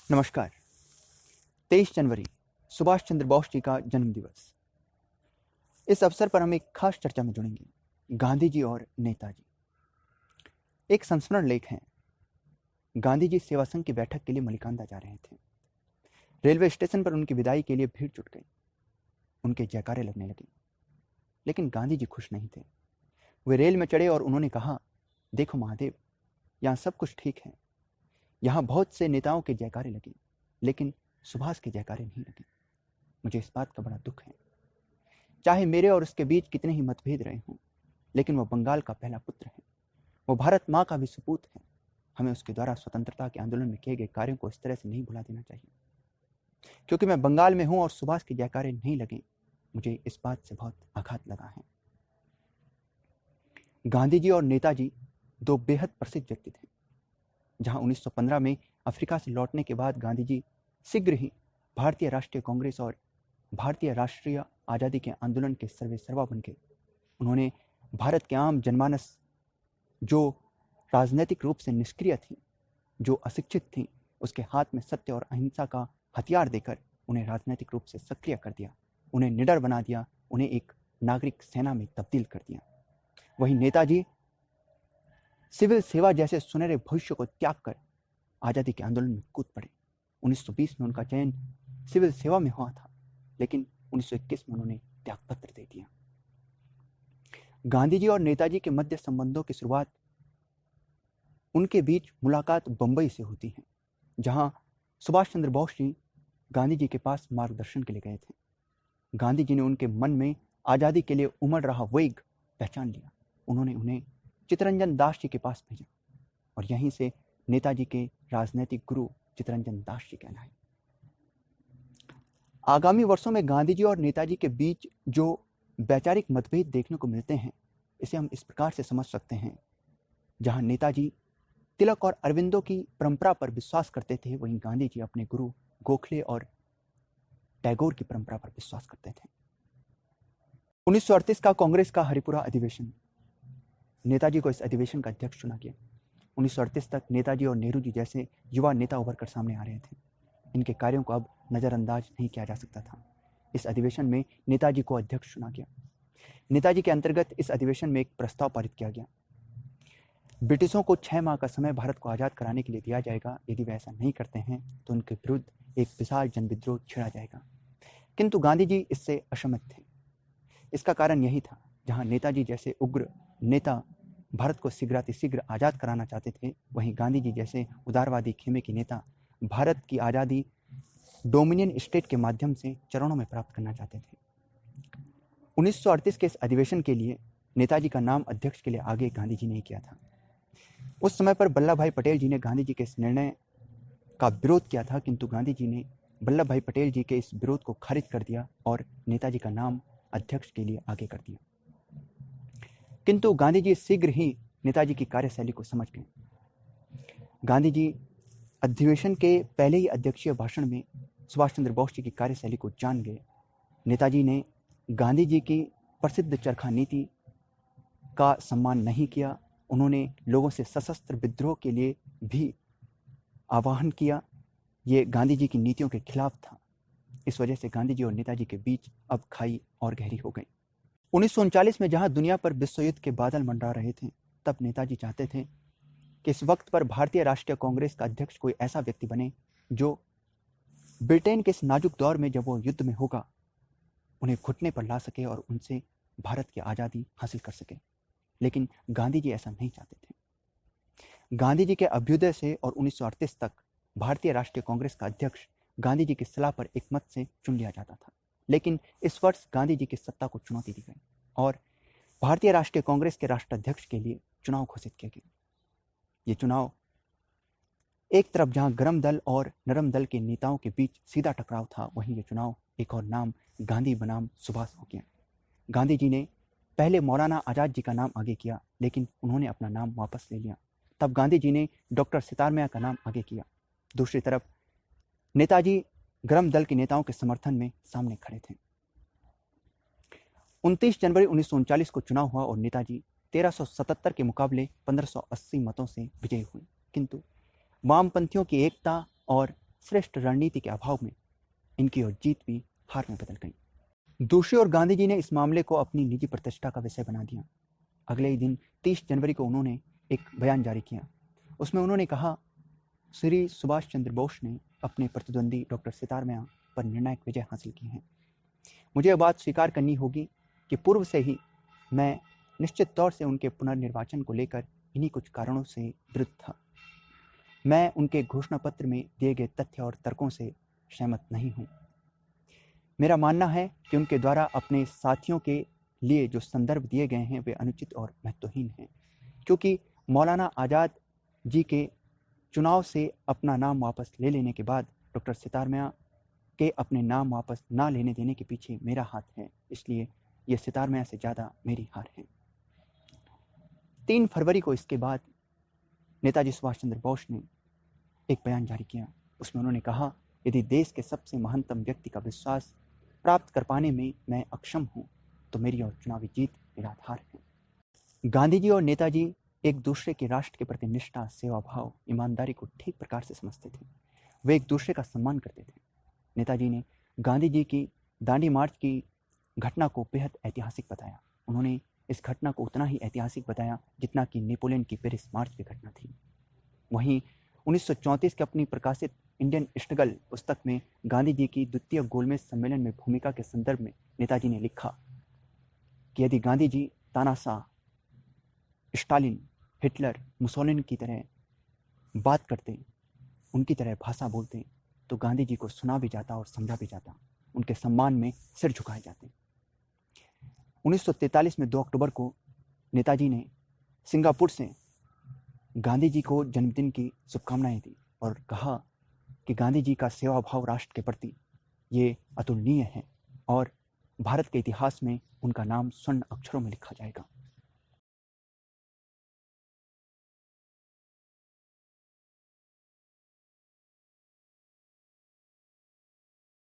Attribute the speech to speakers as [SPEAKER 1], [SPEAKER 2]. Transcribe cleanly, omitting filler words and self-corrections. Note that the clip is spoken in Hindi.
[SPEAKER 1] नमस्कार। 23 जनवरी सुभाष चंद्र बोस जी का जन्म दिवस। इस अवसर पर हम एक खास चर्चा में जुड़ेंगे, गांधी जी और नेताजी। एक संस्मरण लेख है। गांधी जी सेवा संघ की बैठक के लिए मलिकांदा जा रहे थे। रेलवे स्टेशन पर उनकी विदाई के लिए भीड़ जुट गई। उनके जयकारे लगने लगे, लेकिन गांधी जी खुश नहीं थे। वे रेल में चढ़े और उन्होंने कहा, देखो महादेव, यहाँ सब कुछ ठीक है। यहाँ बहुत से नेताओं के जयकारे लगे, लेकिन सुभाष के जयकारे नहीं लगे। मुझे इस बात का बड़ा दुख है। चाहे मेरे और उसके बीच कितने ही मतभेद रहे हों, लेकिन वह बंगाल का पहला पुत्र है। वो भारत माँ का भी सपूत है। हमें उसके द्वारा स्वतंत्रता के आंदोलन में किए गए कार्यों को इस तरह से नहीं भुला देना चाहिए। क्योंकि मैं बंगाल में हूं और सुभाष के जयकारे नहीं लगे, मुझे इस बात से बहुत आघात लगा है। गांधी जी और नेताजी दो बेहद प्रसिद्ध व्यक्ति थे। जहां 1915 में अफ्रीका से लौटने के बाद गांधी जी शीघ्र ही भारतीय राष्ट्रीय कांग्रेस और भारतीय राष्ट्रीय आज़ादी के आंदोलन के सर्वेसर्वा बन गए। उन्होंने भारत के आम जनमानस, जो राजनीतिक रूप से निष्क्रिय थी, जो अशिक्षित थी, उसके हाथ में सत्य और अहिंसा का हथियार देकर उन्हें राजनीतिक रूप से सक्रिय कर दिया, उन्हें निडर बना दिया, उन्हें एक नागरिक सेना में तब्दील कर दिया। वहीं नेताजी सिविल सेवा जैसे सुनहरे भविष्य को त्याग कर आज़ादी के आंदोलन में कूद पड़े। 1920 में उनका चयन सिविल सेवा में हुआ था, लेकिन 1921 में उन्होंने त्यागपत्र दे दिया। गांधी जी और नेताजी के मध्य संबंधों की शुरुआत उनके बीच मुलाकात बंबई से होती है, जहां सुभाष चंद्र बोस जी गांधी जी के पास मार्गदर्शन के लिए गए थे। गांधी जी ने उनके मन में आज़ादी के लिए उमड़ रहा वेग पहचान लिया। उन्होंने उन्हें चित्तरंजन दास जी के पास भेजा और यहीं से नेताजी के राजनीतिक गुरु चित्तरंजन दास जी कहलाए। आगामी वर्षों में गांधी जी और नेताजी के बीच जो वैचारिक मतभेद देखने को मिलते हैं, इसे हम इस प्रकार से समझ सकते हैं। जहां नेताजी तिलक और अरविंदो की परंपरा पर विश्वास करते थे, वहीं गांधी जी अपने गुरु गोखले और टैगोर की परंपरा पर विश्वास करते थे। 1938 का कांग्रेस का हरिपुरा अधिवेशन, नेताजी को इस अधिवेशन का अध्यक्ष चुना गया। 1938 तक नेताजी और नेहरू जी जैसे युवा नेता उभर कर सामने आ रहे थे। इनके कार्यों को अब नज़रअंदाज नहीं किया जा सकता था। इस अधिवेशन में नेताजी को अध्यक्ष चुना गया। नेताजी के अंतर्गत इस अधिवेशन में एक प्रस्ताव पारित किया गया। ब्रिटिशों को 6 माह का समय भारत को आज़ाद कराने के लिए दिया जाएगा। यदि वे ऐसा नहीं करते हैं तो उनके विरुद्ध एक विशाल जनविद्रोह छेड़ा जाएगा। किंतु गांधी जी इससे असहमत थे। इसका कारण यही था, जहां नेताजी जैसे उग्र नेता भारत को शीघ्र आज़ाद कराना चाहते थे, वहीं गांधी जी जैसे उदारवादी खेमे के नेता भारत की आज़ादी डोमिनियन स्टेट के माध्यम से चरणों में प्राप्त करना चाहते थे। 1938 के इस अधिवेशन के लिए नेताजी का नाम अध्यक्ष के लिए आगे गांधी जी ने किया था। उस समय पर वल्लभ भाई पटेल जी ने गांधी जी के इस निर्णय का विरोध किया था, किंतु गांधी जी ने वल्लभ भाई पटेल जी के इस विरोध को खारिज कर दिया और नेताजी का नाम अध्यक्ष के लिए आगे कर दिया। किंतु गांधी जी शीघ्र ही नेताजी की कार्यशैली को समझ गए। गांधी जी अधिवेशन के पहले ही अध्यक्षीय भाषण में सुभाष चंद्र बोस जी की कार्यशैली को जान गए। नेताजी ने गांधी जी की प्रसिद्ध चरखा नीति का सम्मान नहीं किया। उन्होंने लोगों से सशस्त्र विद्रोह के लिए भी आह्वान किया। ये गांधी जी की नीतियों के खिलाफ था। इस वजह से गांधी जी और नेताजी के बीच अब खाई और गहरी हो गई। 1939 में जहां दुनिया पर विश्व युद्ध के बादल मंडरा रहे थे, तब नेताजी चाहते थे कि इस वक्त पर भारतीय राष्ट्रीय कांग्रेस का अध्यक्ष कोई ऐसा व्यक्ति बने जो ब्रिटेन के इस नाजुक दौर में जब वो युद्ध में होगा, उन्हें घुटने पर ला सके और उनसे भारत की आज़ादी हासिल कर सके। लेकिन गांधी जी ऐसा नहीं चाहते थे। गांधी जी के अभ्युदय से और 1938 तक भारतीय राष्ट्रीय कांग्रेस का अध्यक्ष गांधी जी की सलाह पर एक मत से चुन लिया जाता था। लेकिन इस वर्ष गांधी जी की सत्ता को चुनौती दी गई और भारतीय राष्ट्रीय कांग्रेस के राष्ट्राध्यक्ष के लिए चुनाव घोषित किया गया। ये चुनाव एक तरफ जहां गर्म दल और नरम दल के नेताओं के बीच सीधा टकराव था, वहीं ये चुनाव एक और नाम गांधी बनाम सुभाष हो गया। गांधी जी ने पहले मौलाना आज़ाद जी का नाम आगे किया, लेकिन उन्होंने अपना नाम वापस ले लिया। तब गांधी जी ने डॉक्टर सितारमैया का नाम आगे किया। दूसरी तरफ नेताजी गर्म दल के नेताओं के समर्थन में सामने खड़े थे। 29 जनवरी 1939 को चुनाव हुआ और नेताजी 1377 के मुकाबले 1580 मतों से विजयी हुए। किंतु वामपंथियों की एकता और श्रेष्ठ रणनीति के अभाव में इनकी और जीत भी हार में बदल गई। दूसरी ओर गांधी जी ने इस मामले को अपनी निजी प्रतिष्ठा का विषय बना दिया। अगले ही दिन 30 जनवरी को उन्होंने एक बयान जारी किया। उसमें उन्होंने कहा, श्री सुभाष चंद्र बोस ने अपने प्रतिद्वंदी डॉक्टर सितार मियां पर निर्णायक विजय हासिल की है। मुझे यह बात स्वीकार करनी होगी कि पूर्व से ही मैं निश्चित तौर से उनके पुनर्निर्वाचन को लेकर इन्हीं कुछ कारणों से विरुद्ध था। मैं उनके घोषणा पत्र में दिए गए तथ्य और तर्कों से सहमत नहीं हूँ। मेरा मानना है कि उनके द्वारा अपने साथियों के लिए जो संदर्भ दिए गए हैं वे अनुचित और महत्वहीन हैं, क्योंकि मौलाना आज़ाद जी के चुनाव से अपना नाम वापस ले लेने के बाद डॉक्टर सितार मियां के अपने नाम वापस ना लेने देने के पीछे मेरा हाथ है, इसलिए ये सितार मियां से ज़्यादा मेरी हार है। 3 फरवरी को इसके बाद नेताजी सुभाष चंद्र बोस ने एक बयान जारी किया। उसमें उन्होंने कहा, यदि देश के सबसे महानतम व्यक्ति का विश्वास प्राप्त कर पाने में मैं अक्षम हूँ तो मेरी और चुनावी जीत मेरा आधार है। गांधी जी और नेताजी एक दूसरे के राष्ट्र के प्रति निष्ठा, सेवा भाव, ईमानदारी को ठीक प्रकार से समझते थे। वे एक दूसरे का सम्मान करते थे। नेताजी ने गांधी जी की दांडी मार्च की घटना को बेहद ऐतिहासिक बताया। उन्होंने इस घटना को उतना ही ऐतिहासिक बताया जितना कि नेपोलियन की पेरिस मार्च की घटना थी। वहीं 1934 की अपनी प्रकाशित इंडियन स्ट्रगल पुस्तक में गांधी जी की द्वितीय गोलमेज सम्मेलन में भूमिका के संदर्भ में नेताजी ने लिखा कि यदि गांधी जी तानाशाह, स्टालिन, हिटलर, मुसोलिनी की तरह बात करते, उनकी तरह भाषा बोलते, तो गांधी जी को सुना भी जाता और समझा भी जाता, उनके सम्मान में सिर झुकाए जाते। 1943 में 2 अक्टूबर को नेताजी ने सिंगापुर से गांधी जी को जन्मदिन की शुभकामनाएं दी और कहा कि गांधी जी का सेवा भाव राष्ट्र के प्रति ये अतुलनीय है और भारत के इतिहास में उनका नाम स्वर्ण अक्षरों में लिखा जाएगा।